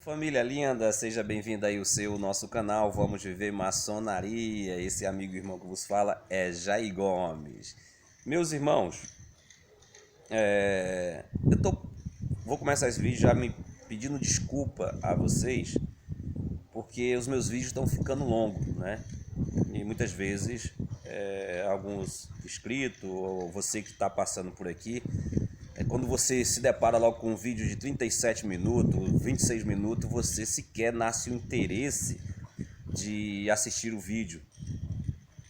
Família linda, seja bem-vindo aí ao nosso canal Vamos Viver Maçonaria. Esse amigo e irmão que vos fala é Jair Gomes. Meus irmãos, vou começar esse vídeo já me pedindo desculpa a vocês, porque os meus vídeos estão ficando longos, né? E muitas vezes alguns inscritos ou você que está passando por aqui, quando você se depara logo com um vídeo de 37 minutos, 26 minutos, você sequer nasce o interesse de assistir o vídeo.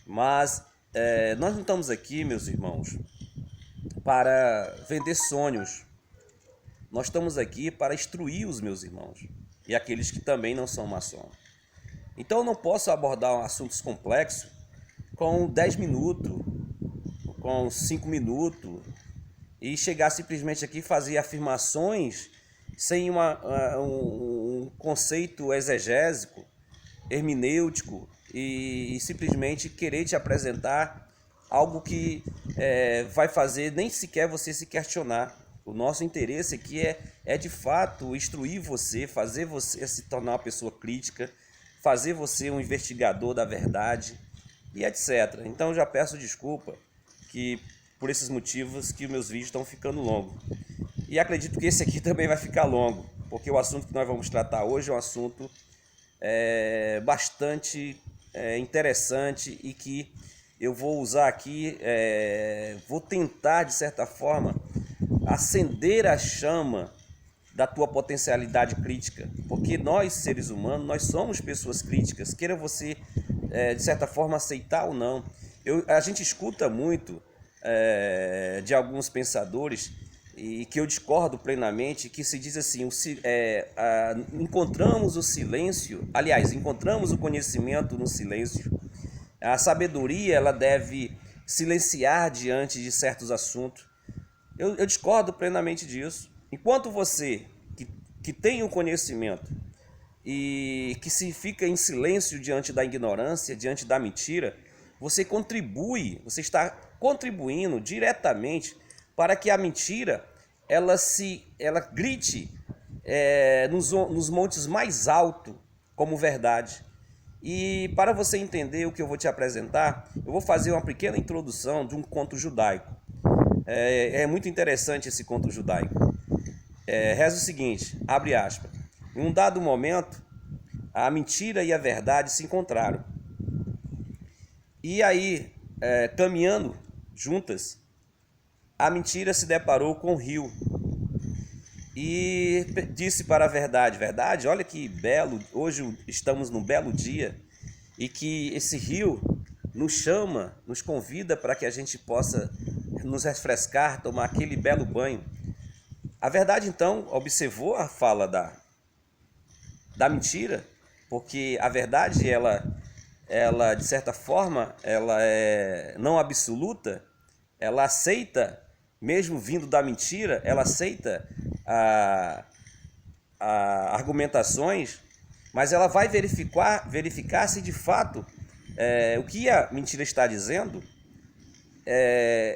Mas nós não estamos aqui, meus irmãos, para vender sonhos. Nós estamos aqui para instruir os meus irmãos e aqueles que também não são maçons. Então eu não posso abordar assuntos complexos com 10 minutos, com 5 minutos, e chegar simplesmente aqui e fazer afirmações sem um conceito exegésico, hermenêutico, e simplesmente querer te apresentar algo que vai fazer nem sequer você se questionar. O nosso interesse aqui é de fato instruir você, fazer você se tornar uma pessoa crítica, fazer você um investigador da verdade e etc. Então já peço desculpa por esses motivos que meus vídeos estão ficando longos. E acredito que esse aqui também vai ficar longo, porque o assunto que nós vamos tratar hoje é um assunto bastante interessante e que eu vou usar aqui, vou tentar de certa forma acender a chama da tua potencialidade crítica, porque nós seres humanos, nós somos pessoas críticas, queira você de certa forma aceitar ou não. A gente escuta muito de alguns pensadores e que eu discordo plenamente, que se diz assim, encontramos o silêncio, aliás, encontramos o conhecimento no silêncio. A sabedoria, ela deve silenciar diante de certos assuntos. Eu discordo plenamente disso. Enquanto você que tem o conhecimento e que se fica em silêncio diante da ignorância, diante da mentira, você está contribuindo diretamente para que a mentira ela grite nos montes mais altos como verdade. E para você entender o que eu vou te apresentar, eu vou fazer uma pequena introdução de um conto judaico. É muito interessante esse conto judaico. Reza o seguinte, abre aspas: em um dado momento, a mentira e a verdade se encontraram. E aí, caminhando juntas, a mentira se deparou com o rio e disse para a verdade: verdade, olha que belo, hoje estamos num belo dia e que esse rio nos chama, nos convida para que a gente possa nos refrescar, tomar aquele belo banho. A verdade então observou a fala da mentira, porque a verdade ela de certa forma, ela é não absoluta, ela aceita, mesmo vindo da mentira, ela aceita argumentações, mas ela vai verificar se de fato o que a mentira está dizendo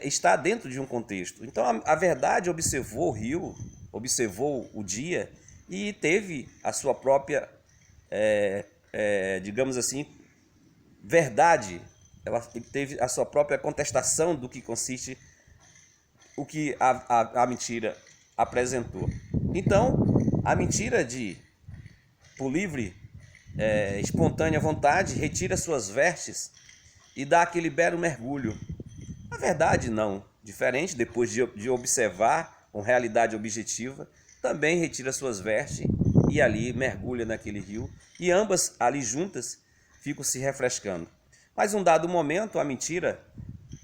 está dentro de um contexto. Então a verdade observou o rio, observou o dia e teve a sua própria, digamos assim, verdade. Ela teve a sua própria contestação do que consiste o que a mentira apresentou. Então, a mentira por livre, espontânea vontade, retira suas vestes e dá aquele belo mergulho. A verdade não, diferente, depois de observar com realidade objetiva, também retira suas vestes e ali mergulha naquele rio, e ambas ali juntas ficam se refrescando. Mas um dado momento, a mentira,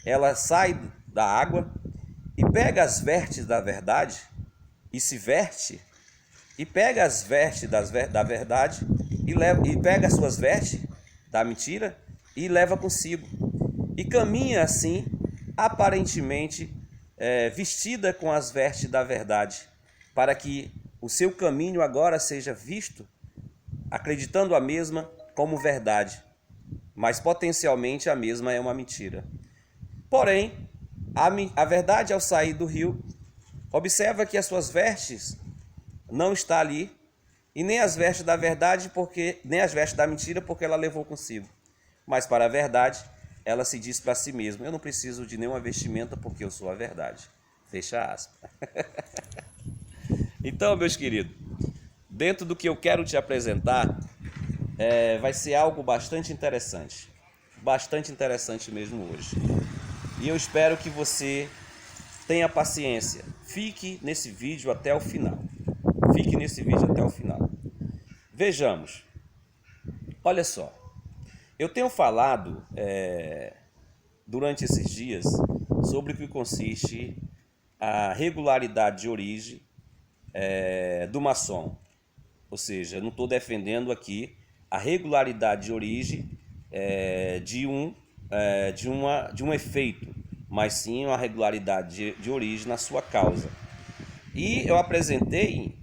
ela sai da água e pega as vestes da verdade e se veste, e pega as vestes da verdade e pega as suas vestes da mentira e leva consigo. E caminha assim, aparentemente vestida com as vestes da verdade, para que o seu caminho agora seja visto, acreditando a mesma como verdade, mas potencialmente a mesma é uma mentira. Porém, a verdade, ao sair do rio, observa que as suas vestes não está ali e nem as veste da verdade, porque nem as veste da mentira, porque ela levou consigo. Mas para a verdade, ela se diz para si mesma: eu não preciso de nenhuma vestimenta, porque eu sou a verdade. Fecha aspas. Então, meus queridos, dentro do que eu quero te apresentar, vai ser algo bastante interessante mesmo hoje. E eu espero que você tenha paciência. Fique nesse vídeo até o final. Vejamos. Olha só. Eu tenho falado durante esses dias sobre o que consiste a regularidade de origem do maçom. Ou seja, não estou defendendo aqui a regularidade de origem de um efeito, mas sim uma regularidade de origem na sua causa. E eu apresentei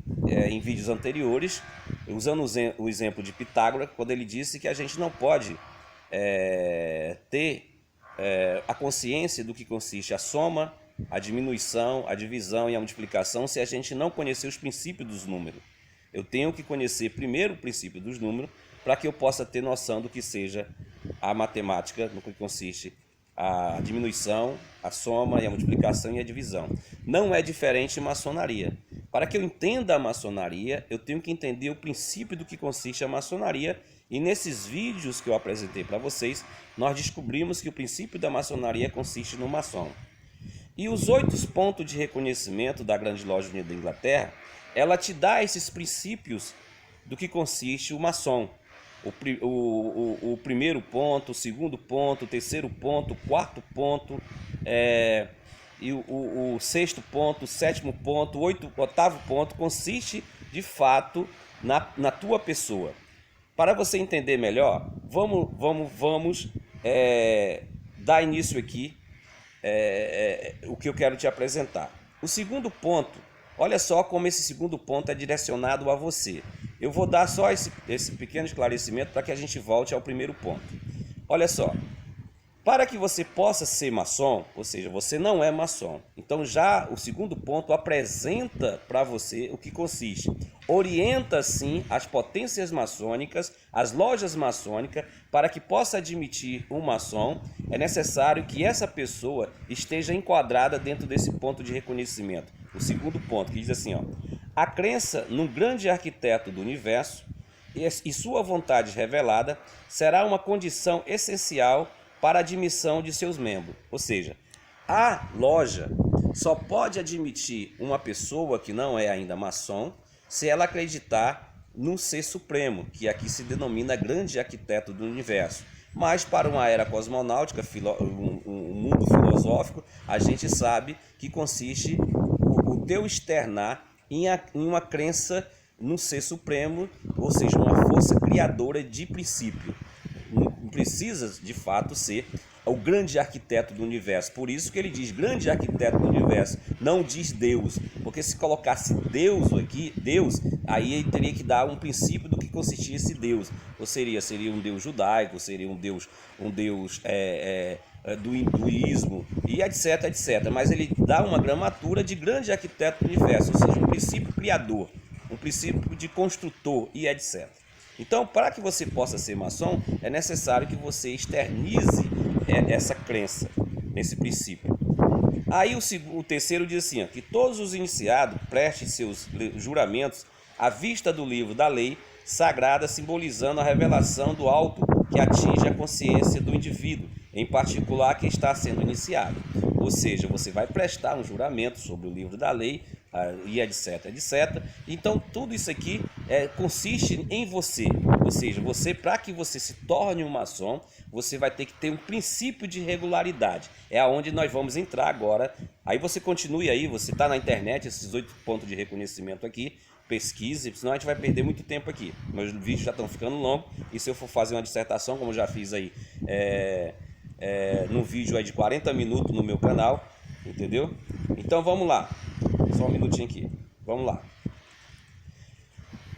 em vídeos anteriores, usando o exemplo de Pitágoras, quando ele disse que a gente não pode ter a consciência do que consiste a soma, a diminuição, a divisão e a multiplicação se a gente não conhecer os princípios dos números. Eu tenho que conhecer primeiro o princípio dos números para que eu possa ter noção do que seja a matemática, no que consiste a diminuição, a soma e a multiplicação e a divisão. Não é diferente em maçonaria. Para que eu entenda a maçonaria, eu tenho que entender o princípio do que consiste a maçonaria, e nesses vídeos que eu apresentei para vocês, nós descobrimos que o princípio da maçonaria consiste no maçom. E os 8 pontos de reconhecimento da Grande Loja Unida da Inglaterra, ela te dá esses princípios do que consiste o maçom. O primeiro ponto, o segundo ponto, o terceiro ponto, o quarto ponto, e o sexto ponto, o sétimo ponto, o oitavo ponto consiste de fato na tua pessoa. Para você entender melhor, vamos dar início aqui o que eu quero te apresentar. O segundo ponto, olha só como esse segundo ponto é direcionado a você. Eu vou dar só esse pequeno esclarecimento para que a gente volte ao primeiro ponto. Olha só, para que você possa ser maçom, ou seja, você não é maçom, então já o segundo ponto apresenta para você o que consiste. Orienta sim as potências maçônicas, as lojas maçônicas, para que possa admitir um maçom, é necessário que essa pessoa esteja enquadrada dentro desse ponto de reconhecimento. O segundo ponto, que diz assim, ó: a crença num grande arquiteto do universo e sua vontade revelada será uma condição essencial para a admissão de seus membros. Ou seja, a loja só pode admitir uma pessoa que não é ainda maçom se ela acreditar no Ser Supremo, que aqui se denomina grande arquiteto do universo. Mas para uma era cosmonáutica, um mundo filosófico, a gente sabe que consiste o teu externar em uma crença no Ser Supremo, ou seja, uma força criadora de princípio. Não precisa de fato ser o grande arquiteto do universo. Por isso que ele diz grande arquiteto do universo, não diz Deus, porque se colocasse Deus aqui, aí ele teria que dar um princípio do que consistia esse Deus. Ou seria um Deus judaico, seria um Deus do hinduísmo e etc, etc. Mas ele dá uma gramatura de grande arquiteto do universo, ou seja, um princípio criador, um princípio de construtor e etc. Então, para que você possa ser maçom, é necessário que você externize essa crença nesse princípio. Aí o terceiro diz assim, ó, que todos os iniciados prestem seus juramentos à vista do livro da lei sagrada, simbolizando a revelação do alto que atinge a consciência do indivíduo, em particular que está sendo iniciado. Ou seja, você vai prestar um juramento sobre o livro da lei, e etc, etc. Então, tudo isso aqui consiste em você. Ou seja, para que você se torne um maçom, você vai ter que ter um princípio de regularidade. É aonde nós vamos entrar agora. Aí você continue aí, você está na internet, esses 8 pontos de reconhecimento aqui, pesquise, senão a gente vai perder muito tempo aqui. Meus vídeos já estão ficando longos, e se eu for fazer uma dissertação, como eu já fiz aí, num vídeo aí de 40 minutos no meu canal, entendeu? Então vamos lá. Só um minutinho aqui. Vamos lá.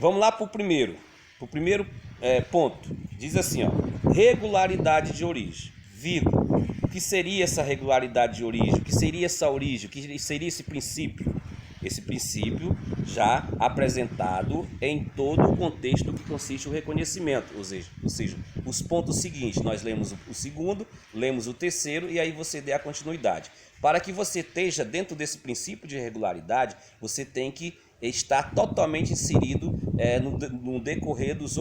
Vamos lá para o primeiro ponto. Diz assim, ó: regularidade de origem. Vírgula. O que seria essa regularidade de origem? O que seria essa origem? O que seria esse princípio? Esse princípio já apresentado em todo o contexto que consiste o reconhecimento, ou seja, os pontos seguintes, nós lemos o segundo, lemos o terceiro e aí você dê a continuidade. Para que você esteja dentro desse princípio de regularidade, você tem que estar totalmente inserido no decorrer dos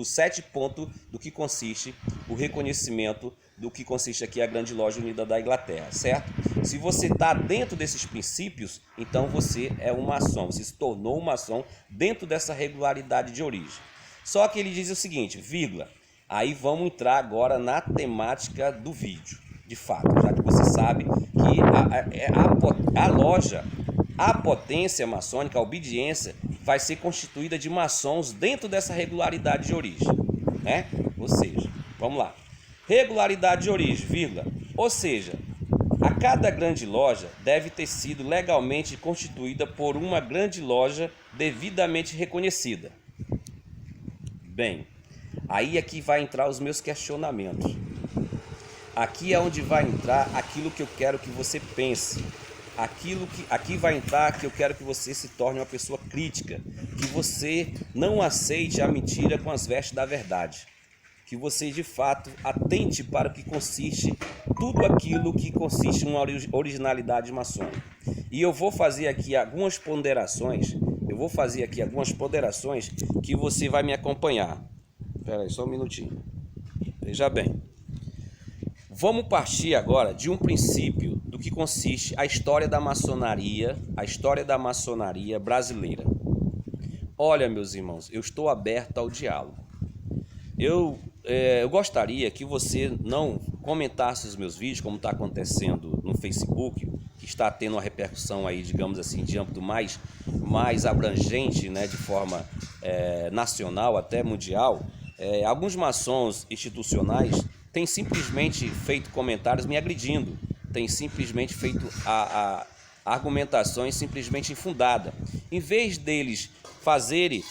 7 pontos do que consiste o reconhecimento do que consiste aqui a Grande Loja Unida da Inglaterra, certo? Se você está dentro desses princípios, então você é um maçom, você se tornou um maçom dentro dessa regularidade de origem. Só que ele diz o seguinte, vírgula, aí vamos entrar agora na temática do vídeo, de fato, já que você sabe que a loja, a potência maçônica, a obediência, vai ser constituída de maçons dentro dessa regularidade de origem, né? Ou seja, vamos lá. Regularidade de origem, vírgula. Ou seja, a cada grande loja deve ter sido legalmente constituída por uma grande loja devidamente reconhecida. Bem, aí aqui vai entrar os meus questionamentos. Aqui é onde vai entrar aquilo que eu quero que você pense. Aqui vai entrar que eu quero que você se torne uma pessoa crítica, que você não aceite a mentira com as vestes da verdade, que você de fato atente para o que consiste tudo aquilo que consiste em uma originalidade maçônica. E eu vou fazer aqui algumas ponderações, que você vai me acompanhar. Espera aí, só um minutinho. Veja bem. Vamos partir agora de um princípio do que consiste a história da maçonaria brasileira. Olha, meus irmãos, eu estou aberto ao diálogo. Eu gostaria que você não comentasse os meus vídeos, como está acontecendo no Facebook, que está tendo uma repercussão aí, digamos assim, de âmbito mais abrangente, né, de forma nacional até mundial. Alguns maçons institucionais têm simplesmente feito comentários me agredindo, têm simplesmente feito argumentações simplesmente infundadas. Em vez deles fazerem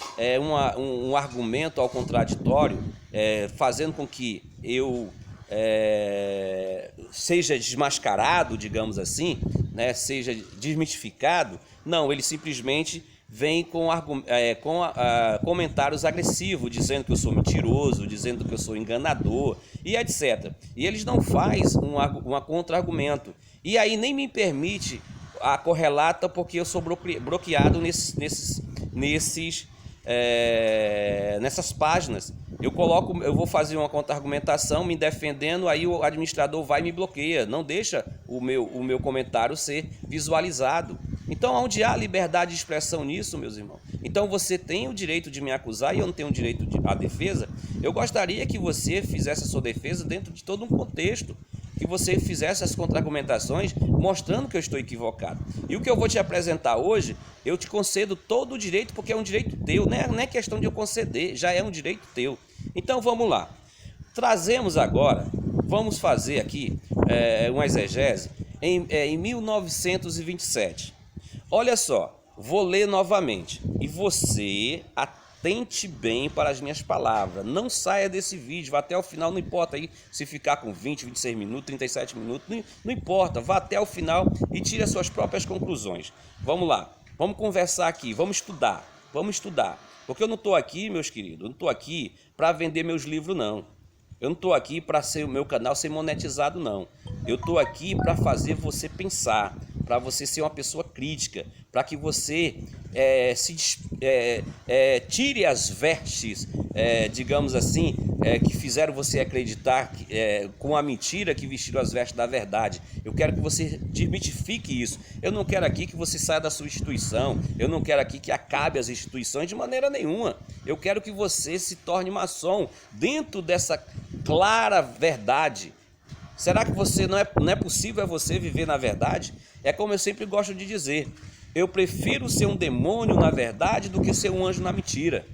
um argumento ao contraditório, fazendo com que eu seja desmascarado, digamos assim, né, seja desmistificado, não, eles simplesmente vem com comentários agressivos, dizendo que eu sou mentiroso, dizendo que eu sou enganador e etc. E eles não fazem um contra-argumento. E aí nem me permite a correlata, porque eu sou bloqueado nessas páginas. Eu vou fazer uma contra-argumentação me defendendo, aí o administrador vai e me bloqueia, não deixa o meu comentário ser visualizado. Então, onde há liberdade de expressão nisso, meus irmãos? Então, você tem o direito de me acusar e eu não tenho o direito à defesa? Eu gostaria que você fizesse a sua defesa dentro de todo um contexto, que você fizesse as contra-argumentações mostrando que eu estou equivocado. E o que eu vou te apresentar hoje, eu te concedo todo o direito, porque é um direito teu, não é questão de eu conceder, já é um direito teu. Então, vamos lá. Vamos fazer aqui uma exegese em 1927. Olha só, vou ler novamente e você atente bem para as minhas palavras. Não saia desse vídeo, vá até o final, não importa aí se ficar com 20, 26 minutos, 37 minutos, não importa, vá até o final e tire as suas próprias conclusões. Vamos lá, vamos conversar aqui, vamos estudar. Porque eu não estou aqui, meus queridos, eu não estou aqui para vender meus livros, não. Eu não estou aqui para o meu canal ser monetizado, não. Eu estou aqui para fazer você pensar, para você ser uma pessoa crítica, para que você tire as vestes, digamos assim, que fizeram você acreditar com a mentira que vestiram as vestes da verdade. Eu quero que você desmitifique isso. Eu não quero aqui que você saia da sua instituição, eu não quero aqui que acabe as instituições de maneira nenhuma. Eu quero que você se torne maçom dentro dessa clara verdade. Será que não é possível você viver na verdade? É como eu sempre gosto de dizer, eu prefiro ser um demônio na verdade do que ser um anjo na mentira.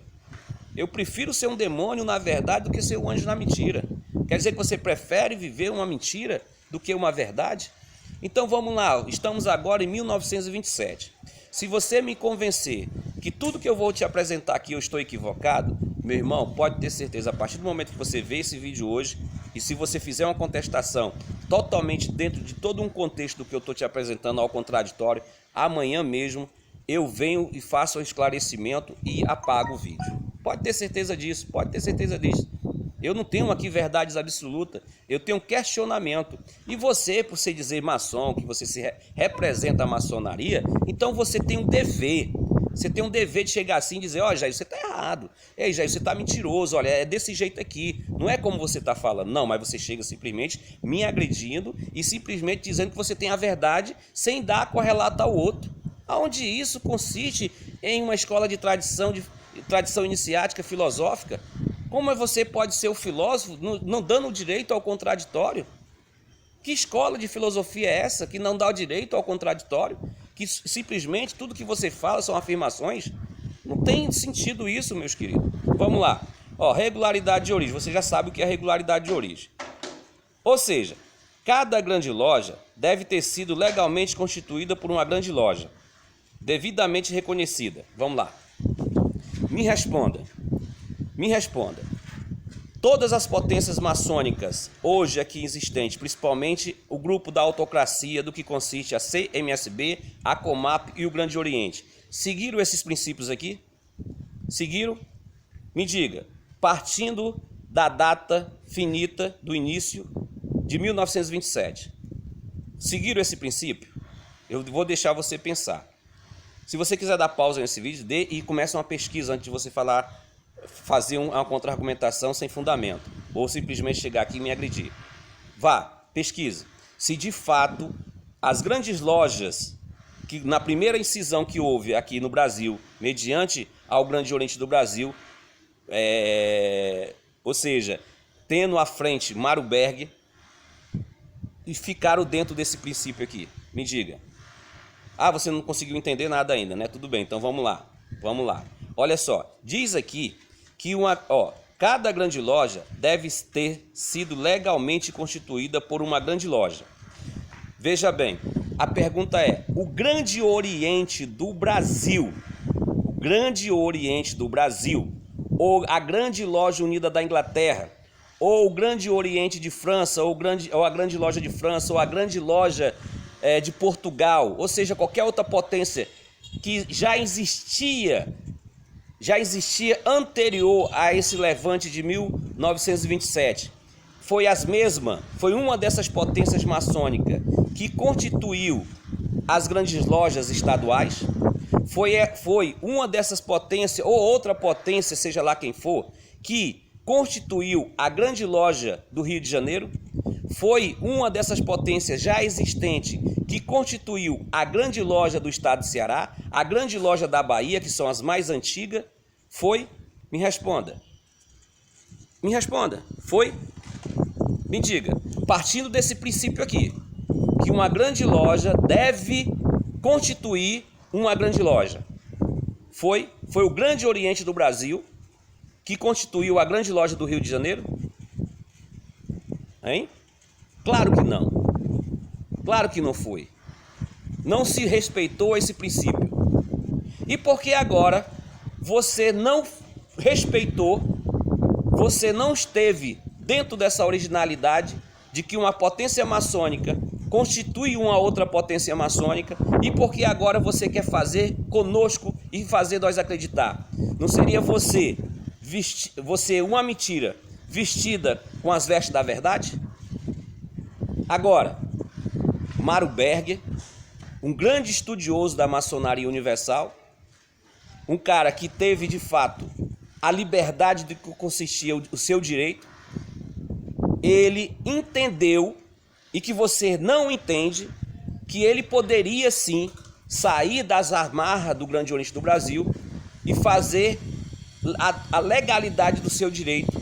Eu prefiro ser um demônio na verdade do que ser um anjo na mentira. Quer dizer que você prefere viver uma mentira do que uma verdade? Então vamos lá, estamos agora em 1927. Se você me convencer que tudo que eu vou te apresentar aqui eu estou equivocado, meu irmão, pode ter certeza, a partir do momento que você vê esse vídeo hoje, e se você fizer uma contestação totalmente dentro de todo um contexto do que eu estou te apresentando ao contraditório, amanhã mesmo eu venho e faço o esclarecimento e apago o vídeo. Pode ter certeza disso, pode ter certeza disso. Eu não tenho aqui verdades absolutas, eu tenho questionamento. E você, por se dizer maçom, que você se representa a maçonaria, então você tem um dever. Você tem um dever de chegar assim e dizer, ó, Jair, você está errado. Ei, Jair, você está mentiroso, olha, é desse jeito aqui. Não é como você está falando, não, mas você chega simplesmente me agredindo e simplesmente dizendo que você tem a verdade sem dar correlato ao outro. Aonde isso consiste em uma escola de tradição iniciática filosófica? Como você pode ser o filósofo não dando o direito ao contraditório? Que escola de filosofia é essa que não dá o direito ao contraditório? Que simplesmente tudo que você fala são afirmações? Não tem sentido isso, meus queridos. Vamos lá. Ó, regularidade de origem. Você já sabe o que é regularidade de origem. Ou seja, cada grande loja deve ter sido legalmente constituída por uma grande loja, devidamente reconhecida. Vamos lá. Me responda. Me responda. Todas as potências maçônicas hoje aqui existentes, principalmente o grupo da autocracia, do que consiste a CMSB, a Comap e o Grande Oriente, seguiram esses princípios aqui? Seguiram? Me diga, partindo da data finita do início de 1927, seguiram esse princípio? Eu vou deixar você pensar. Se você quiser dar pausa nesse vídeo, dê e comece uma pesquisa antes de você fazer uma contra-argumentação sem fundamento, ou simplesmente chegar aqui e me agredir. Vá, pesquise. Se de fato as grandes lojas, que na primeira incisão que houve aqui no Brasil, mediante ao Grande Oriente do Brasil, ou seja, tendo à frente Mário Berg, e ficaram dentro desse princípio aqui. Me diga. Ah, você não conseguiu entender nada ainda, né? Tudo bem, então vamos lá. Vamos lá. Olha só, diz aqui que cada grande loja deve ter sido legalmente constituída por uma grande loja. Veja bem, a pergunta é, o Grande Oriente do Brasil, ou a Grande Loja Unida da Inglaterra, ou o Grande Oriente de França, ou a Grande Loja de França, ou a Grande Loja de Portugal, ou seja, qualquer outra potência que já existia anterior a esse levante de 1927, foi uma dessas potências maçônicas que constituiu as grandes lojas estaduais, foi uma dessas potências, ou outra potência, seja lá quem for, que constituiu a grande loja do Rio de Janeiro, foi uma dessas potências já existente que constituiu a grande loja do estado de Ceará, a grande loja da Bahia, que são as mais antigas, foi? Me responda. Me responda. Foi? Me diga. Partindo desse princípio aqui, que uma grande loja deve constituir uma grande loja. Foi o Grande Oriente do Brasil que constituiu a grande loja do Rio de Janeiro? Hein? Claro que não. Claro que não foi. Não se respeitou esse princípio. E por que agora você não respeitou, você não esteve dentro dessa originalidade de que uma potência maçônica constitui uma outra potência maçônica, e porque agora você quer fazer conosco e fazer nós acreditar? Não seria você uma mentira vestida com as vestes da verdade? Agora, Mário Berg, um grande estudioso da maçonaria universal, um cara que teve de fato a liberdade de que consistia o seu direito, ele entendeu, e que você não entende, que ele poderia sim sair das amarras do Grande Oriente do Brasil e fazer a legalidade do seu direito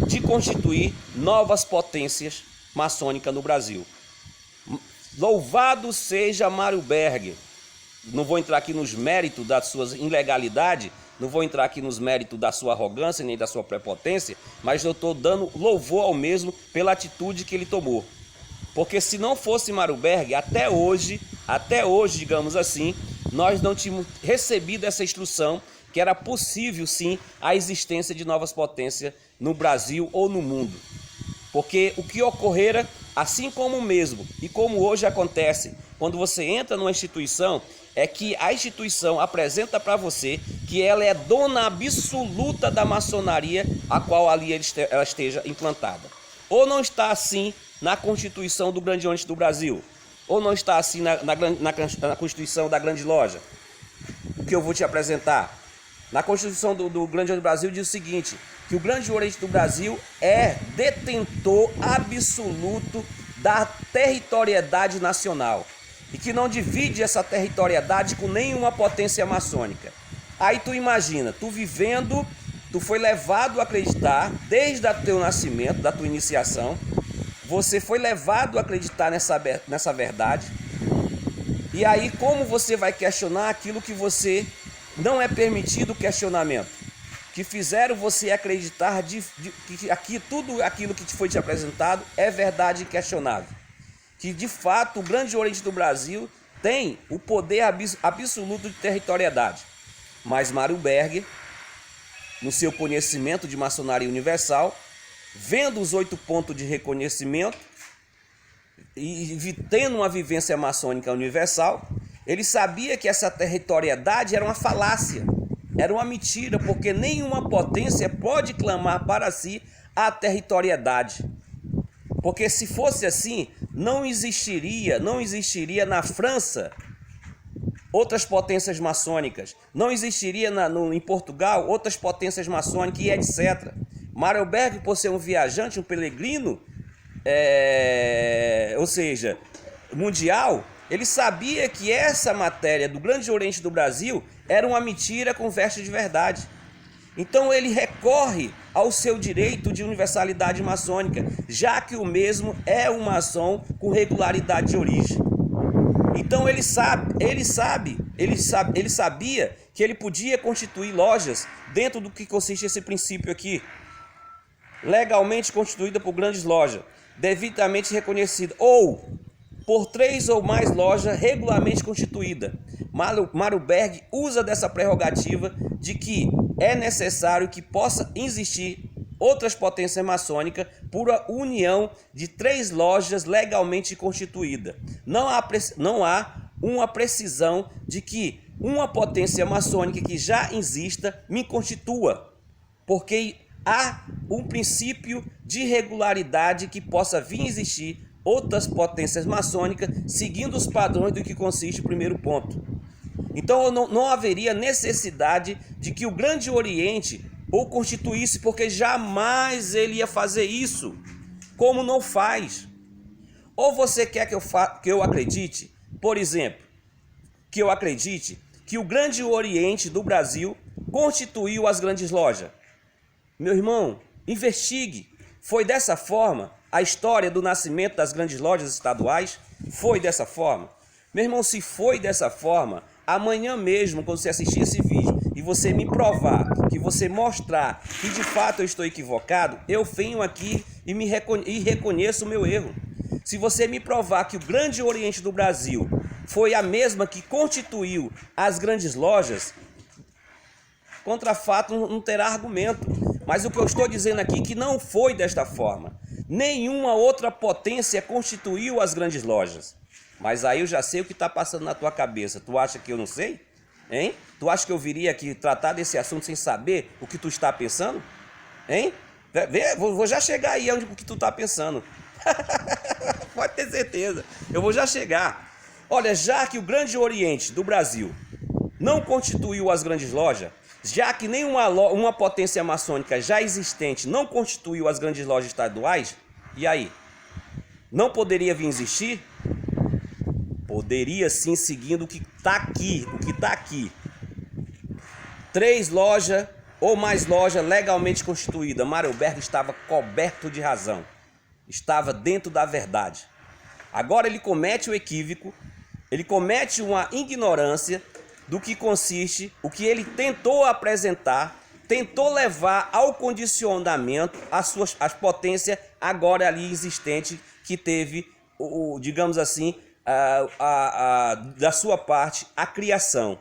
de constituir novas potências maçônicas no Brasil. Louvado seja Mário Berg. Não vou entrar aqui nos méritos das suas ilegalidades, não vou entrar aqui nos méritos da sua arrogância nem da sua prepotência, mas eu estou dando louvor ao mesmo pela atitude que ele tomou. Porque se não fosse Mário Berg, até hoje, digamos assim, nós não tínhamos recebido essa instrução que era possível sim a existência de novas potências no Brasil ou no mundo. Porque o que ocorrera Assim como mesmo, e como hoje acontece, quando você entra numa instituição, é que a instituição apresenta para você que ela é dona absoluta da maçonaria a qual ali ela esteja implantada. Ou não está assim na Constituição do Grande Oriente do Brasil, ou não está assim na Constituição da Grande Loja. O que eu vou te apresentar. Na Constituição do Grande Oriente do Brasil diz o seguinte, que o Grande Oriente do Brasil é detentor absoluto da territorialidade nacional e que não divide essa territorialidade com nenhuma potência maçônica. Aí tu imagina, tu vivendo, tu foi levado a acreditar, desde o teu nascimento, da tua iniciação, você foi levado a acreditar nessa verdade, e aí como você vai questionar aquilo que você não é permitido questionamento? Que fizeram você acreditar que tudo aquilo que foi te apresentado é verdade inquestionável. Que de fato o Grande Oriente do Brasil tem o poder absoluto de territorialidade. Mas Mário Berg, no seu conhecimento de maçonaria universal, vendo os 8 pontos de reconhecimento e tendo uma vivência maçônica universal, ele sabia que essa territorialidade era uma falácia, era uma mentira, porque nenhuma potência pode clamar para si a territorialidade. Porque se fosse assim, não existiria na França outras potências maçônicas, não existiria em Portugal outras potências maçônicas e etc. Mário Berg, por ser um viajante, um peregrino, ou seja, mundial, ele sabia que essa matéria do Grande Oriente do Brasil era uma mentira com veste de verdade. Então ele recorre ao seu direito de universalidade maçônica, já que o mesmo é um maçom com regularidade de origem. Então ele sabia que ele podia constituir lojas dentro do que consiste esse princípio aqui, legalmente constituída por grandes lojas, devidamente reconhecida, ou por 3 ou mais lojas regularmente constituídas. Mário Berg usa dessa prerrogativa de que é necessário que possa existir outras potências maçônicas por a união de 3 lojas legalmente constituídas. Não há uma precisão de que uma potência maçônica que já exista me constitua, porque há um princípio de regularidade que possa vir a existir outras potências maçônicas seguindo os padrões do que consiste o primeiro ponto. Então não haveria necessidade de que o Grande Oriente o constituísse, porque jamais ele ia fazer isso, como não faz. Ou você quer que eu acredite, por exemplo, que eu acredite que o Grande Oriente do Brasil constituiu as grandes lojas? Meu irmão, investigue. Foi dessa forma a história do nascimento das grandes lojas estaduais? Foi dessa forma? Meu irmão, se foi dessa forma, amanhã mesmo, quando você assistir esse vídeo e você me provar, que você mostrar que de fato eu estou equivocado, eu venho aqui e reconheço o meu erro. Se você me provar que o Grande Oriente do Brasil foi a mesma que constituiu as grandes lojas, contra fato não terá argumento. Mas o que eu estou dizendo aqui é que não foi desta forma. Nenhuma outra potência constituiu as grandes lojas. Mas aí eu já sei o que está passando na tua cabeça. Tu acha que eu não sei? Hein? Tu acha que eu viria aqui tratar desse assunto sem saber o que tu está pensando? Hein? Vou já chegar aí onde o que tu está pensando. Pode ter certeza. Eu vou já chegar. Olha, já que o Grande Oriente do Brasil não constituiu as grandes lojas, já que nenhuma potência maçônica já existente não constituiu as grandes lojas estaduais, e aí? Não poderia vir existir? Poderia sim, seguindo o que está aqui. 3 lojas ou mais lojas legalmente constituídas. Mário Berg estava coberto de razão. Estava dentro da verdade. Agora ele comete o equívoco, ele comete uma ignorância do que consiste, o que ele tentou apresentar, tentou levar ao condicionamento as potências agora ali existentes que teve, digamos assim, da sua parte, a criação.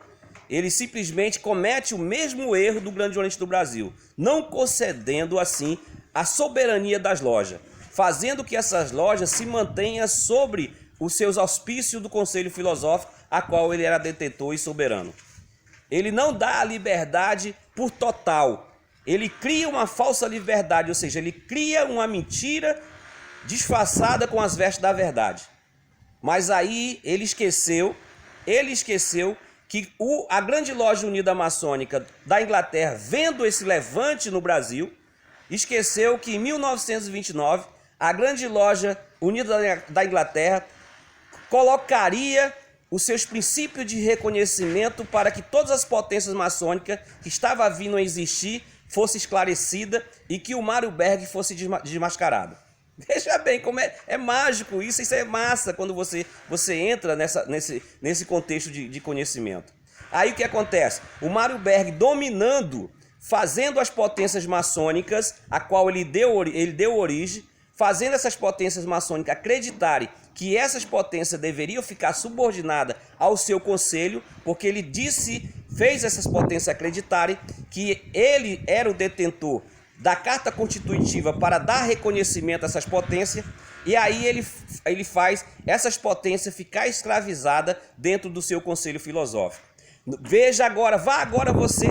Ele simplesmente comete o mesmo erro do Grande Oriente do Brasil, não concedendo assim a soberania das lojas, fazendo que essas lojas se mantenham sobre os seus auspícios do Conselho Filosófico, a qual ele era detentor e soberano. Ele não dá a liberdade por total, ele cria uma falsa liberdade, ou seja, ele cria uma mentira disfarçada com as vestes da verdade. Mas aí ele esqueceu que a Grande Loja Unida Maçônica da Inglaterra, vendo esse levante no Brasil, esqueceu que em 1929 a Grande Loja Unida da Inglaterra colocaria os seus princípios de reconhecimento para que todas as potências maçônicas que estavam vindo a existir fosse esclarecida e que o Mário Berg fosse desmascarado. Veja bem como é mágico isso é massa quando você entra nesse contexto de conhecimento. Aí o que acontece? O Mário Berg dominando, fazendo as potências maçônicas, a qual ele deu origem, fazendo essas potências maçônicas acreditarem que essas potências deveriam ficar subordinadas ao seu conselho, porque ele fez essas potências acreditarem que ele era o detentor da Carta Constitutiva para dar reconhecimento a essas potências, e aí ele faz essas potências ficar escravizadas dentro do seu Conselho Filosófico. Veja agora, vá agora você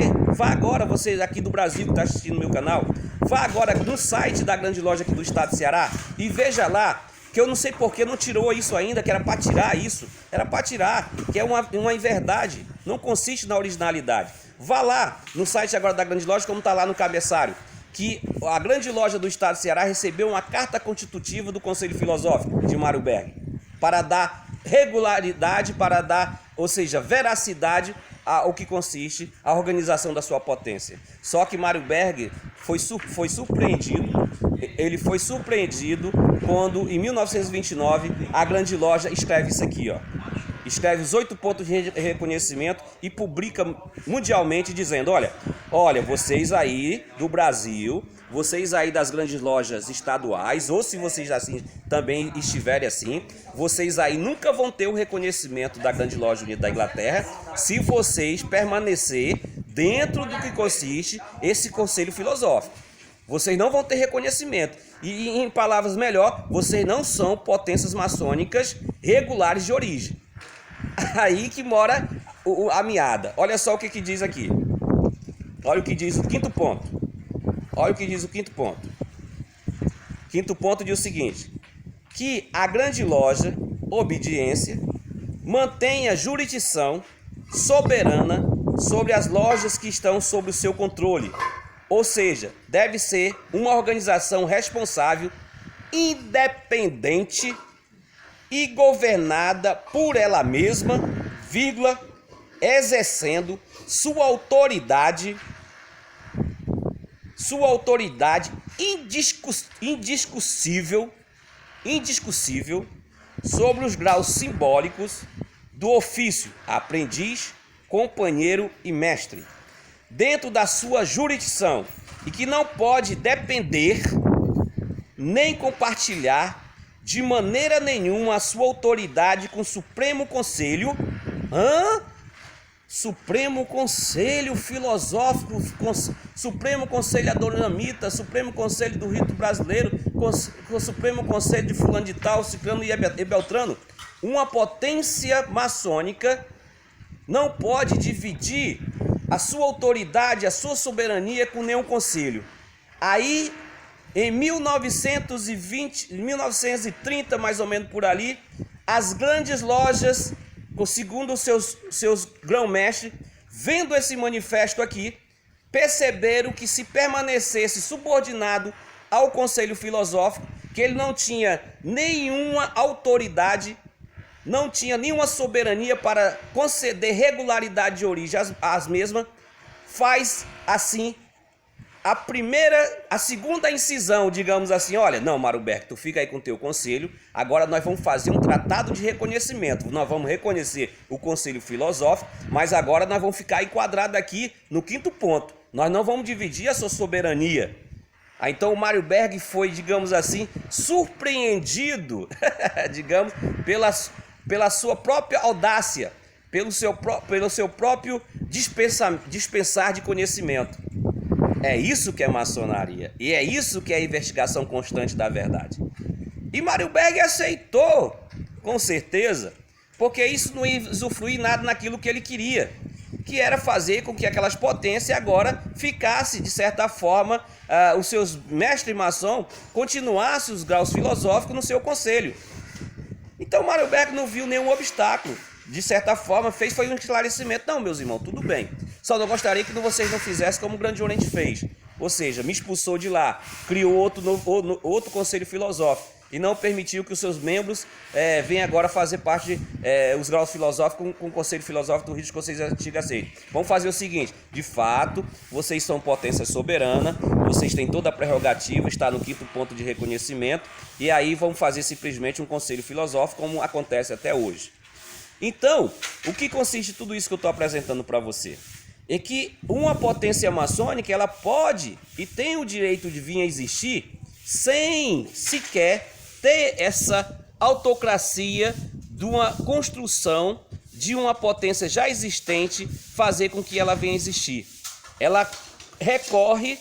aqui do Brasil que está assistindo o meu canal, vá agora no site da Grande Loja aqui do estado de Ceará e veja lá, que eu não sei porque não tirou isso ainda, que era para tirar isso, que é uma inverdade, não consiste na originalidade. Vá lá no site agora da Grande Loja, como está lá no cabeçário, que a Grande Loja do estado de Ceará recebeu uma carta constitutiva do Conselho Filosófico de Mário Berg, para dar regularidade, ou seja, veracidade ao que consiste a organização da sua potência. Só que Mário Berg foi surpreendido, quando em 1929 a Grande Loja escreve isso aqui, ó. Escreve os 8 pontos de reconhecimento e publica mundialmente dizendo, olha, vocês aí do Brasil, vocês aí das grandes lojas estaduais, ou se vocês assim também estiverem assim, vocês aí nunca vão ter o reconhecimento da Grande Loja Unida da Inglaterra se vocês permanecer dentro do que consiste esse Conselho Filosófico. Vocês não vão ter reconhecimento. E em palavras melhor, vocês não são potências maçônicas regulares de origem. Aí que mora a meada. Olha só o que diz aqui. Olha o que diz o quinto ponto. Quinto ponto diz o seguinte: que a Grande Loja, obediência, mantenha jurisdição soberana sobre as lojas que estão sob o seu controle. Ou seja, deve ser uma organização responsável, independente e governada por ela mesma, exercendo sua autoridade indiscussível sobre os graus simbólicos do ofício aprendiz, companheiro e mestre, dentro da sua jurisdição, e que não pode depender nem compartilhar de maneira nenhuma a sua autoridade com o Supremo Conselho, Supremo Conselho Filosófico, Supremo Conselho Adonamita, Supremo Conselho do Rito Brasileiro, Supremo Conselho de fulano de tal, ciclano e beltrano. Uma potência maçônica não pode dividir a sua autoridade, a sua soberania com nenhum conselho. Aí, em 1930, mais ou menos por ali, as grandes lojas, segundo os seus grão-mestres, vendo esse manifesto aqui, perceberam que se permanecesse subordinado ao Conselho Filosófico, que ele não tinha nenhuma autoridade, não tinha nenhuma soberania para conceder regularidade de origem às mesmas, faz assim a segunda incisão, digamos assim: olha, não, Mário Berg, tu fica aí com o teu conselho, agora nós vamos fazer um tratado de reconhecimento, nós vamos reconhecer o Conselho Filosófico, mas agora nós vamos ficar enquadrados aqui no quinto ponto, nós não vamos dividir a sua soberania. Então o Mário Berg foi, digamos assim, surpreendido, digamos, pela sua própria audácia, pelo seu próprio dispensar de conhecimento. É isso que é maçonaria. E é isso que é a investigação constante da verdade. E Mário Berg aceitou, com certeza, porque isso não ia usufruir nada naquilo que ele queria, que era fazer com que aquelas potências agora ficassem, de certa forma, os seus mestres maçom continuassem os graus filosóficos no seu conselho. Então Mário Berg não viu nenhum obstáculo. De certa forma, foi um esclarecimento. Não, meus irmãos, tudo bem. Só não gostaria que vocês não fizessem como o Grande Oriente fez. Ou seja, me expulsou de lá, criou outro conselho filosófico e não permitiu que os seus membros venham agora fazer parte os graus filosóficos com o Conselho Filosófico do Rio dos Conselhos Antigos Aceitos. Vamos fazer o seguinte, de fato, vocês são potência soberana, vocês têm toda a prerrogativa, está no 5º ponto de reconhecimento, e aí vamos fazer simplesmente um Conselho Filosófico como acontece até hoje. Então, o que consiste tudo isso que eu estou apresentando para você? É que uma potência maçônica, ela pode e tem o direito de vir a existir sem sequer ter essa autocracia de uma construção de uma potência já existente fazer com que ela venha a existir. Ela recorre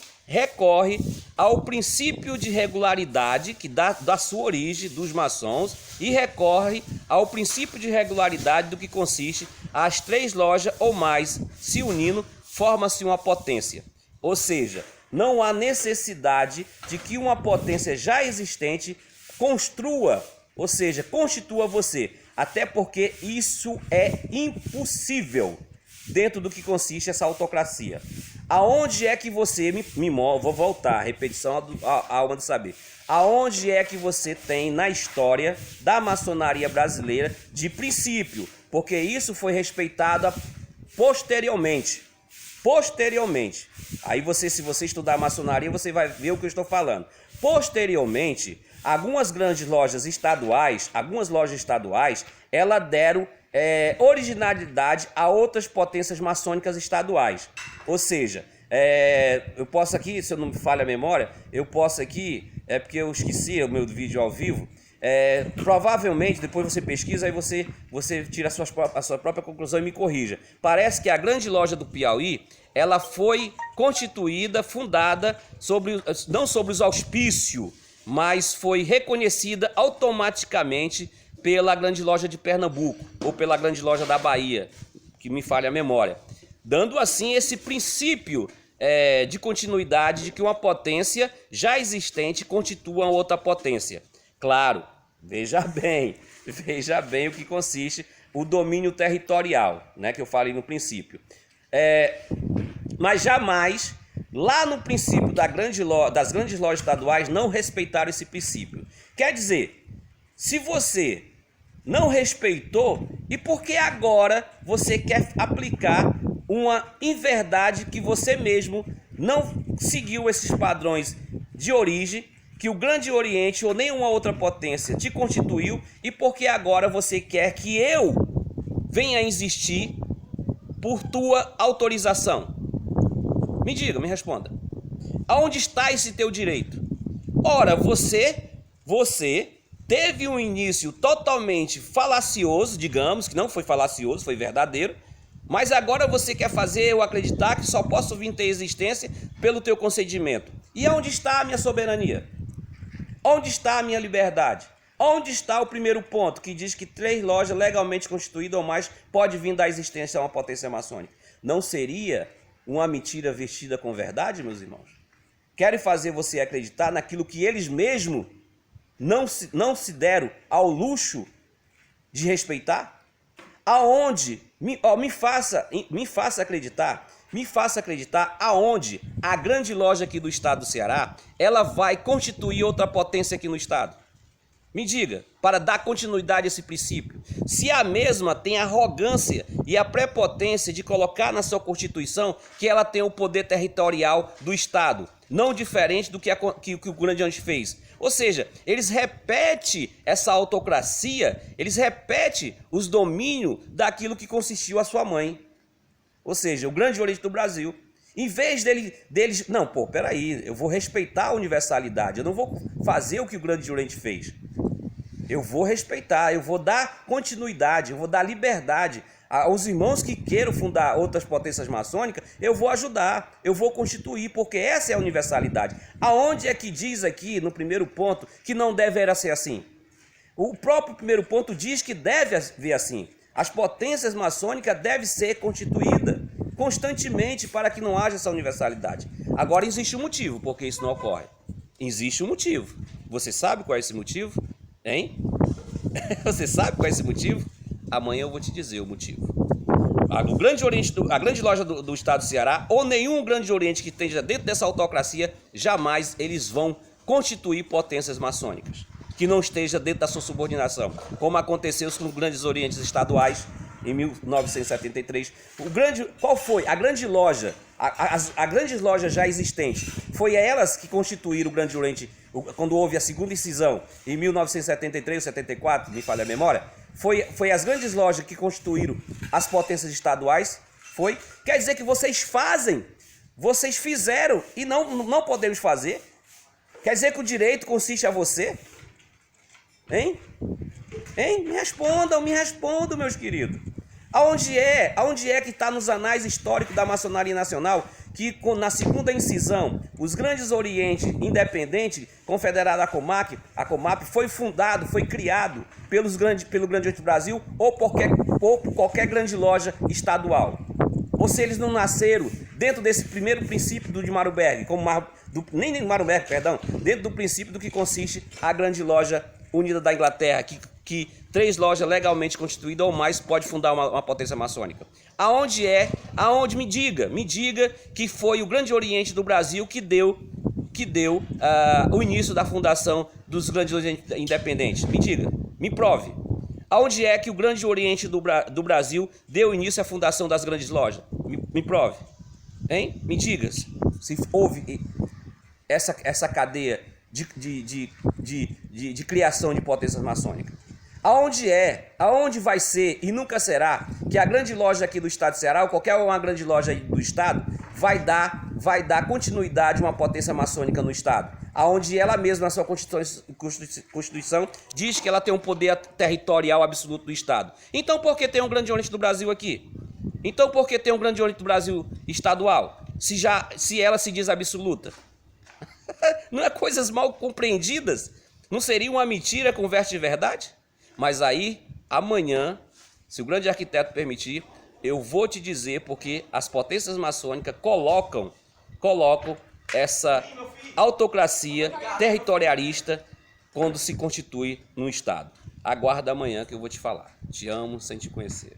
ao princípio de regularidade que dá da sua origem dos maçons e recorre ao princípio de regularidade do que consiste as 3 lojas ou mais se unindo, forma-se uma potência. Ou seja, não há necessidade de que uma potência já existente construa, ou seja, constitua você, até porque isso é impossível dentro do que consiste essa autocracia. Aonde é que você vou voltar, repetição à alma do saber. Aonde é que você tem na história da maçonaria brasileira de princípio? Porque isso foi respeitado posteriormente. Aí se você estudar a maçonaria, você vai ver o que eu estou falando. Posteriormente, algumas lojas estaduais, elas deram originalidade a outras potências maçônicas estaduais. Ou seja, eu posso aqui, se eu não me falha a memória, porque eu esqueci o meu vídeo ao vivo, provavelmente, depois você pesquisa, aí você tira a sua própria conclusão e me corrija. Parece que a Grande Loja do Piauí, ela foi constituída, fundada, não sobre os auspícios, mas foi reconhecida automaticamente pela Grande Loja de Pernambuco, ou pela Grande Loja da Bahia, que me falha a memória. Dando assim esse princípio de continuidade de que uma potência já existente constitua outra potência. Claro, veja bem o que consiste o domínio territorial, né, que eu falei no princípio. Mas jamais, lá no princípio das grandes lojas estaduais, não respeitaram esse princípio. Quer dizer, se você não respeitou, e por que agora você quer aplicar uma inverdade que você mesmo não seguiu esses padrões de origem, que o Grande Oriente ou nenhuma outra potência te constituiu, e por que agora você quer que eu venha a existir por tua autorização? Me diga, me responda. Aonde está esse teu direito? Ora, você teve um início totalmente falacioso, digamos, que não foi falacioso, foi verdadeiro, mas agora você quer fazer eu acreditar que só posso vir ter existência pelo teu concedimento. E onde está a minha soberania? Onde está a minha liberdade? Onde está o primeiro ponto que diz que 3 lojas legalmente constituídas ou mais pode vir da existência a uma potência maçônica? Não seria uma mentira vestida com verdade, meus irmãos? Querem fazer você acreditar naquilo que eles mesmos não se deram ao luxo de respeitar? Aonde? Me faça acreditar aonde a Grande Loja aqui do estado do Ceará, ela vai constituir outra potência aqui no estado. Me diga, para dar continuidade a esse princípio, se a mesma tem a arrogância e a prepotência de colocar na sua Constituição que ela tem o poder territorial do estado, não diferente do que o Grande Oriente fez. Ou seja, eles repetem essa autocracia, eles repetem os domínios daquilo que consistiu a sua mãe. Ou seja, o Grande Oriente do Brasil. Em vez deles... Não, peraí, eu vou respeitar a universalidade, eu não vou fazer o que o Grande Oriente fez. Eu vou respeitar, eu vou dar continuidade, eu vou dar liberdade aos irmãos que queiram fundar outras potências maçônicas, eu vou ajudar, eu vou constituir, porque essa é a universalidade. Aonde é que diz aqui, no primeiro ponto, que não deverá ser assim? O próprio primeiro ponto diz que deve haver assim. As potências maçônicas devem ser constituídas constantemente para que não haja essa universalidade. Agora existe um motivo porque isso não ocorre. Existe um motivo. Você sabe qual é esse motivo? Hein? Você sabe qual é esse motivo? Amanhã eu vou te dizer o motivo. A grande loja do estado do Ceará, ou nenhum grande oriente que esteja dentro dessa autocracia, jamais eles vão constituir potências maçônicas que não esteja dentro da sua subordinação, como aconteceu com os grandes orientes estaduais em 1973. Qual foi? A grande loja, a grande loja já existente, foi elas que constituíram o grande oriente, quando houve a segunda incisão, em 1973 ou 74, me falha a memória, foi as grandes lojas que constituíram as potências estaduais, foi? Quer dizer que vocês fizeram e não podemos fazer? Quer dizer que o direito consiste a você? Hein? Me respondam, meus queridos. Aonde é que está nos anais históricos da maçonaria nacional que na segunda incisão, os grandes orientes independentes, confederado a COMAP, foi fundado, foi criado pelo Grande Oriente do Brasil ou por qualquer grande loja estadual? Ou se eles não nasceram dentro desse primeiro princípio do de Marburg, nem Marburg, perdão, dentro do princípio do que consiste a grande loja unida da Inglaterra, que 3 lojas legalmente constituídas ou mais pode fundar uma potência maçônica. Aonde me diga que foi o Grande Oriente do Brasil que deu o início da fundação dos grandes orientes independentes. Me diga, me prove. Aonde é que o Grande Oriente do Brasil deu início à fundação das grandes lojas? Me prove. Hein? Me diga se houve essa cadeia de criação de potências maçônicas. Aonde vai ser e nunca será que a grande loja aqui do estado de Ceará, ou qualquer uma grande loja do estado, vai dar continuidade a uma potência maçônica no estado? Aonde ela mesma, na sua Constituição, diz que ela tem um poder territorial absoluto do estado. Então por que tem um Grande Oriente do Brasil aqui? Então por que tem um Grande Oriente do Brasil estadual? Se ela se diz absoluta? Não é coisas mal compreendidas? Não seria uma mentira com verso de verdade? Mas aí, amanhã, se o grande arquiteto permitir, eu vou te dizer porque as potências maçônicas colocam essa autocracia territorialista quando se constitui no Estado. Aguarda amanhã que eu vou te falar. Te amo sem te conhecer.